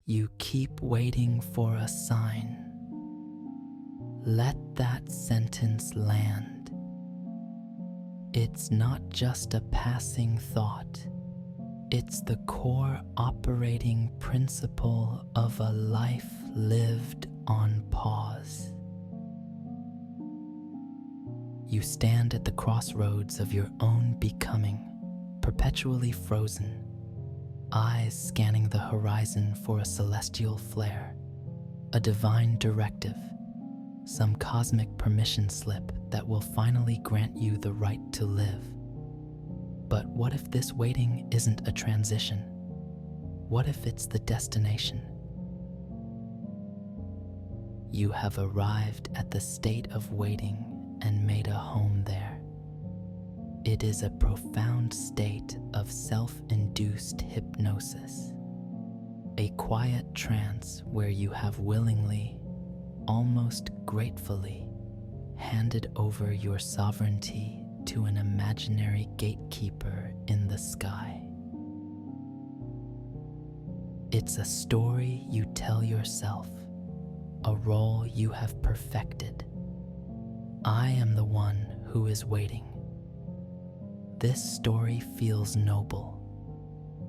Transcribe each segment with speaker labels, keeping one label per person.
Speaker 1: You keep waiting for a sign. Let that sentence land. It's not just a passing thought. It's the core operating principle of a life lived on pause. You stand at the crossroads of your own becoming, perpetually frozen, eyes scanning the horizon for a celestial flare, a divine directive, some cosmic permission slip that will finally grant you the right to live. But what if this waiting isn't a transition? What if it's the destination? You have arrived at the state of waiting and made a home there. It is a profound state of self-induced hypnosis, a quiet trance where you have willingly, almost gratefully, handed over your sovereignty to an imaginary gatekeeper in the sky. It's a story you tell yourself, a role you have perfected. I am the one who is waiting. This story feels noble.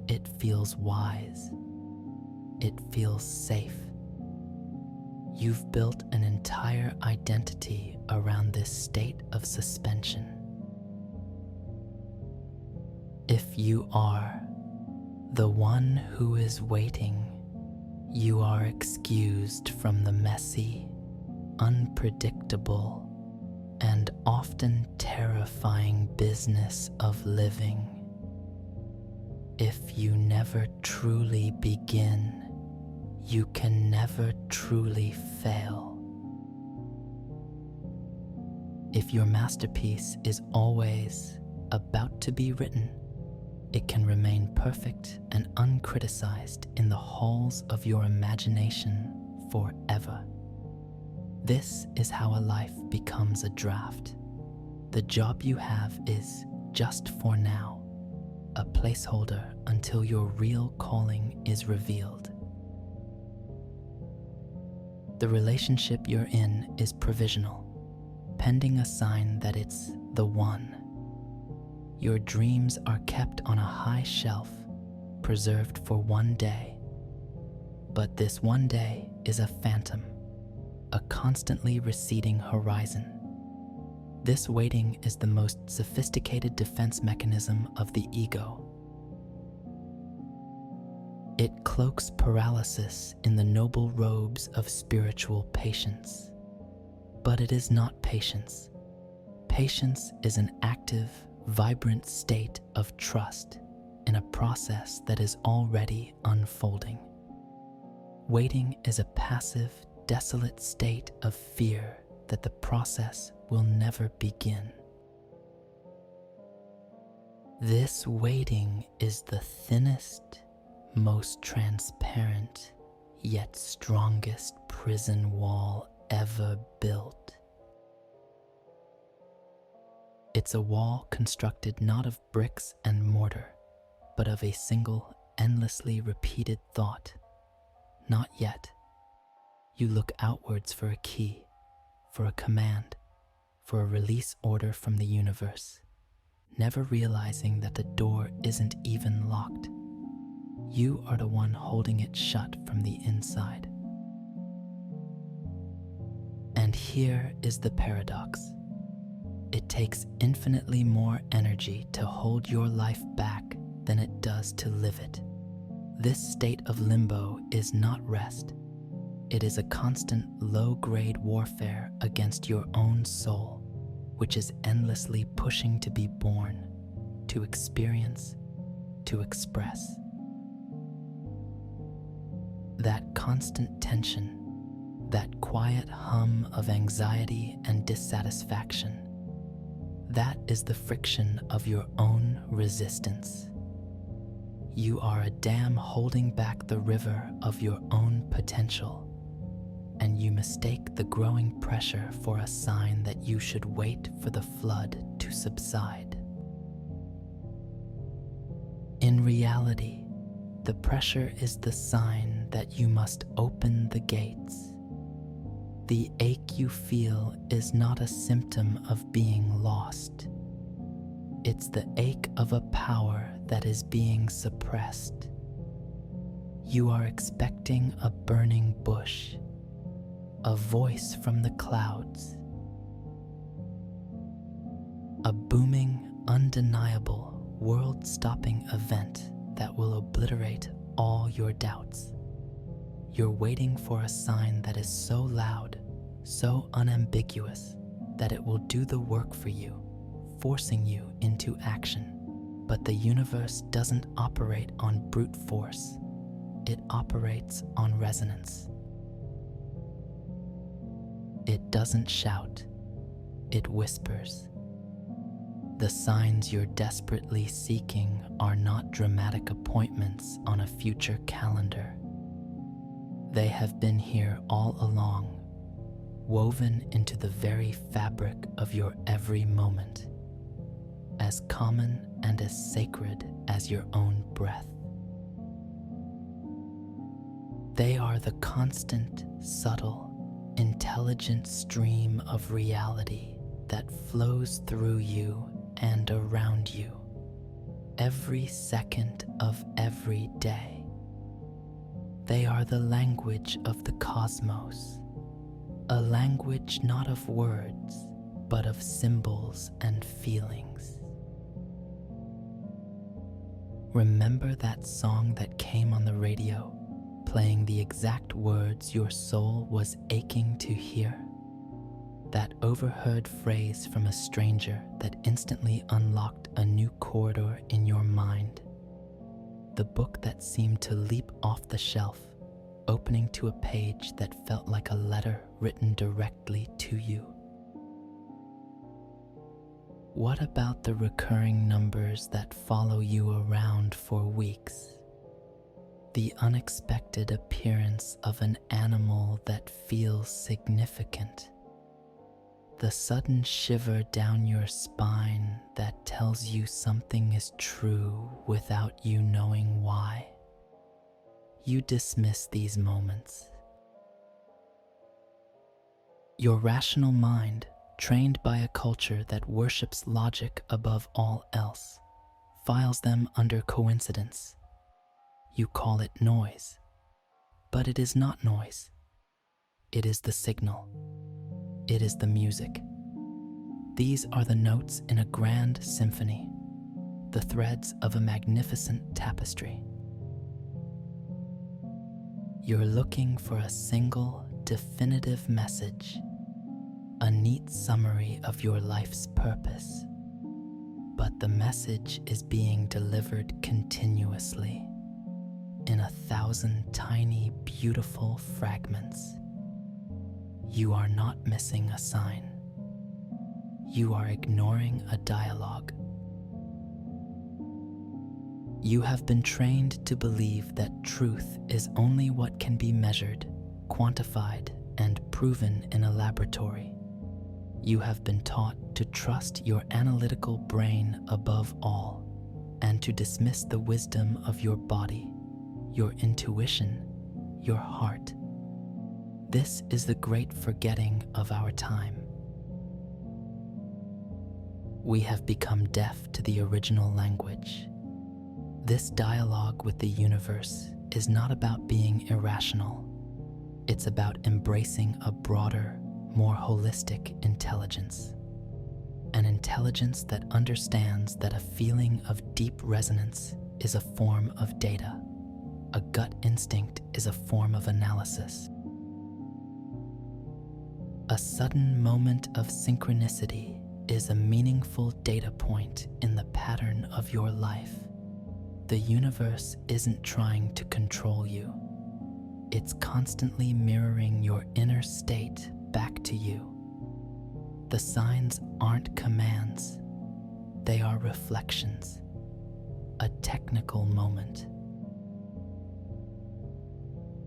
Speaker 1: It feels wise. It feels safe. You've built an entire identity around this state of suspension. If you are the one who is waiting, you are excused from the messy, unpredictable, and often terrifying business of living. If you never truly begin, you can never truly fail. If your masterpiece is always about to be written, it can remain perfect and uncriticized in the halls of your imagination forever. This is how a life becomes a draft. The job you have is just for now, a placeholder until your real calling is revealed. The relationship you're in is provisional, pending a sign that it's the one. Your dreams are kept on a high shelf, preserved for one day. But this one day is a phantom, a constantly receding horizon. This waiting is the most sophisticated defense mechanism of the ego. It cloaks paralysis in the noble robes of spiritual patience. But it is not patience. Patience is an active, vibrant state of trust in a process that is already unfolding. Waiting is a passive, desolate state of fear that the process will never begin. This waiting is the thinnest, most transparent, yet strongest prison wall ever built. It's a wall constructed not of bricks and mortar, but of a single, endlessly repeated thought. Not yet. You look outwards for a key, for a command, for a release order from the universe, never realizing that the door isn't even locked. You are the one holding it shut from the inside. And here is the paradox. It takes infinitely more energy to hold your life back than it does to live it. This state of limbo is not rest. It is a constant low-grade warfare against your own soul, which is endlessly pushing to be born, to experience, to express. That constant tension, that quiet hum of anxiety and dissatisfaction, that is the friction of your own resistance. You are a dam holding back the river of your own potential, and you mistake the growing pressure for a sign that you should wait for the flood to subside. In reality, the pressure is the sign that you must open the gates. The ache you feel is not a symptom of being lost. It's the ache of a power that is being suppressed. You are expecting a burning bush, a voice from the clouds, a booming, undeniable, world-stopping event that will obliterate all your doubts. You're waiting for a sign that is so loud, so unambiguous, that it will do the work for you, forcing you into action. But the universe doesn't operate on brute force. It operates on resonance. It doesn't shout. It whispers. The signs you're desperately seeking are not dramatic appointments on a future calendar. They have been here all along, woven into the very fabric of your every moment, as common and as sacred as your own breath. They are the constant, subtle, intelligent stream of reality that flows through you and around you every second of every day. They are the language of the cosmos, a language not of words, but of symbols and feelings. Remember that song that came on the radio, playing the exact words your soul was aching to hear? That overheard phrase from a stranger that instantly unlocked a new corridor in your mind. The book that seemed to leap off the shelf, opening to a page that felt like a letter written directly to you. What about the recurring numbers that follow you around for weeks? The unexpected appearance of an animal that feels significant. The sudden shiver down your spine that tells you something is true without you knowing why. You dismiss these moments. Your rational mind, trained by a culture that worships logic above all else, files them under coincidence. You call it noise, but it is not noise. It is the signal. It is the music. These are the notes in a grand symphony, the threads of a magnificent tapestry. You're looking for a single, definitive message, a neat summary of your life's purpose, but the message is being delivered continuously in 1,000 tiny, beautiful fragments. You are not missing a sign. You are ignoring a dialogue. You have been trained to believe that truth is only what can be measured, quantified, and proven in a laboratory. You have been taught to trust your analytical brain above all, and to dismiss the wisdom of your body, your intuition, your heart. This is the great forgetting of our time. We have become deaf to the original language. This dialogue with the universe is not about being irrational. It's about embracing a broader, more holistic intelligence. An intelligence that understands that a feeling of deep resonance is a form of data. A gut instinct is a form of analysis. A sudden moment of synchronicity is a meaningful data point in the pattern of your life. The universe isn't trying to control you. It's constantly mirroring your inner state back to you. The signs aren't commands. They are reflections. A technical moment.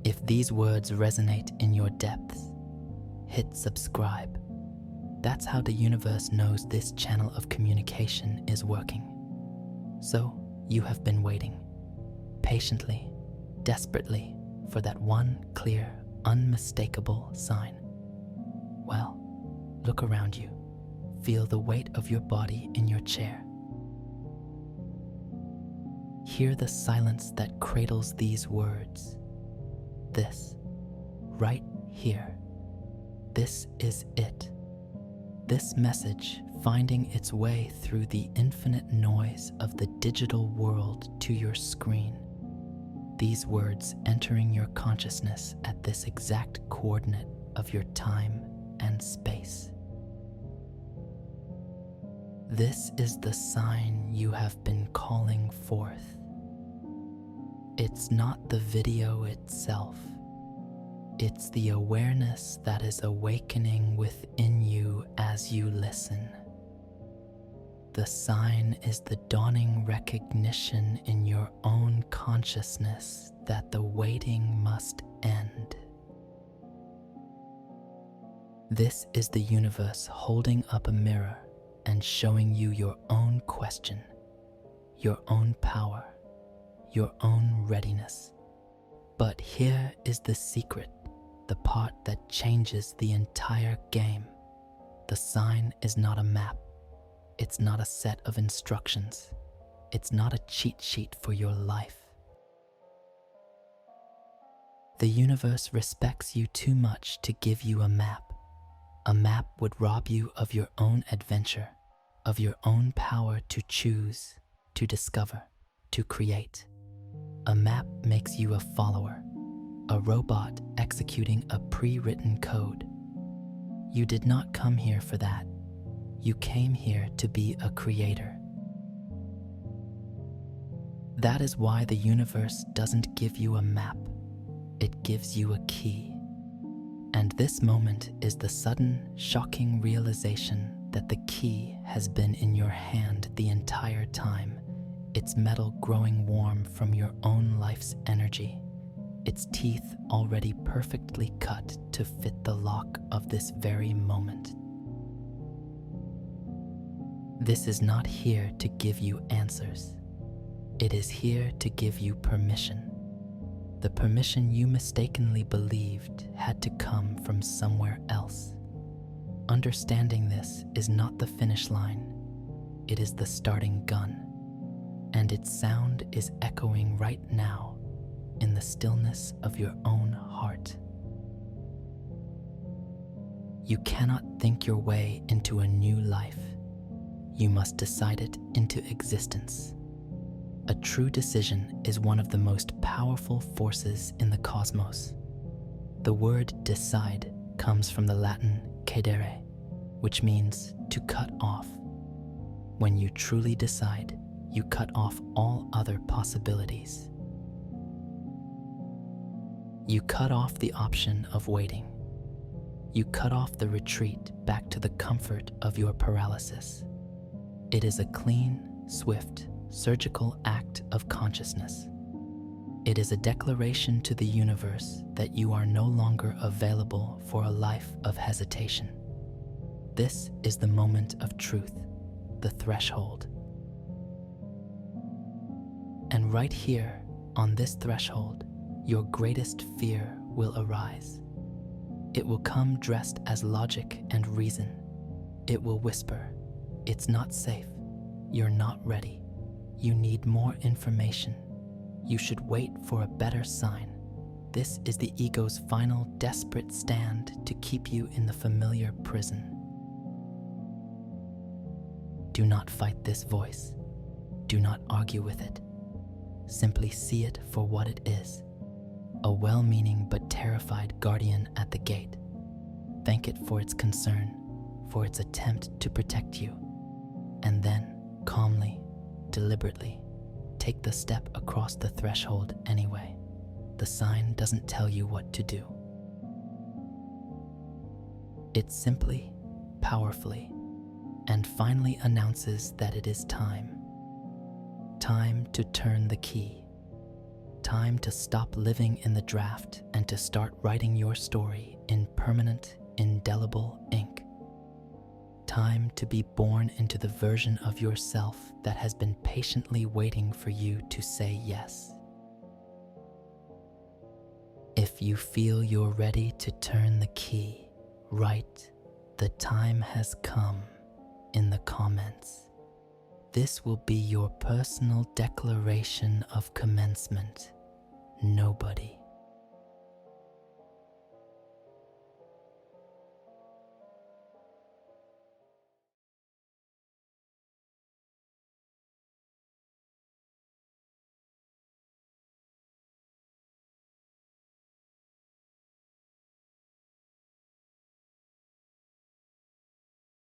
Speaker 1: If these words resonate in your depths, hit subscribe. That's how the universe knows this channel of communication is working. So, you have been waiting, patiently, desperately, for that one clear, unmistakable sign. Well, look around you. Feel the weight of your body in your chair. Hear the silence that cradles these words. This, right here, this is it. This message finding its way through the infinite noise of the digital world to your screen. These words entering your consciousness at this exact coordinate of your time and space. This is the sign you have been calling forth. It's not the video itself. It's the awareness that is awakening within you as you listen. The sign is the dawning recognition in your own consciousness that the waiting must end. This is the universe holding up a mirror and showing you your own question, your own power, your own readiness. But here is the secret, the part that changes the entire game. The sign is not a map. It's not a set of instructions. It's not a cheat sheet for your life. The universe respects you too much to give you a map. A map would rob you of your own adventure, of your own power to choose, to discover, to create. A map makes you a follower, a robot executing a pre-written code. You did not come here for that. You came here to be a creator. That is why the universe doesn't give you a map. It gives you a key. And this moment is the sudden, shocking realization that the key has been in your hand the entire time, its metal growing warm from your own life's energy, its teeth already perfectly cut to fit the lock of this very moment. This is not here to give you answers. It is here to give you permission. The permission you mistakenly believed had to come from somewhere else. Understanding this is not the finish line. It is the starting gun. And its sound is echoing right now in the stillness of your own heart. You cannot think your way into a new life. You must decide it into existence. A true decision is one of the most powerful forces in the cosmos. The word decide comes from the Latin cedere, which means to cut off. When you truly decide, you cut off all other possibilities. You cut off the option of waiting. You cut off the retreat back to the comfort of your paralysis. It is a clean, swift, surgical act of consciousness. It is a declaration to the universe that you are no longer available for a life of hesitation. This is the moment of truth, the threshold. And right here, on this threshold, your greatest fear will arise. It will come dressed as logic and reason. It will whisper, "It's not safe. You're not ready. You need more information. You should wait for a better sign." This is the ego's final desperate stand to keep you in the familiar prison. Do not fight this voice. Do not argue with it. Simply see it for what it is. A well-meaning but terrified guardian at the gate. Thank it for its concern, for its attempt to protect you. And then, calmly, deliberately, take the step across the threshold anyway. The sign doesn't tell you what to do. It simply, powerfully, and finally announces that it is time. Time to turn the key. Time to stop living in the draft and to start writing your story in permanent, indelible ink. Time to be born into the version of yourself that has been patiently waiting for you to say yes. If you feel you're ready to turn the key, write "The time has come" in the comments. This will be your personal declaration of commencement. Nobody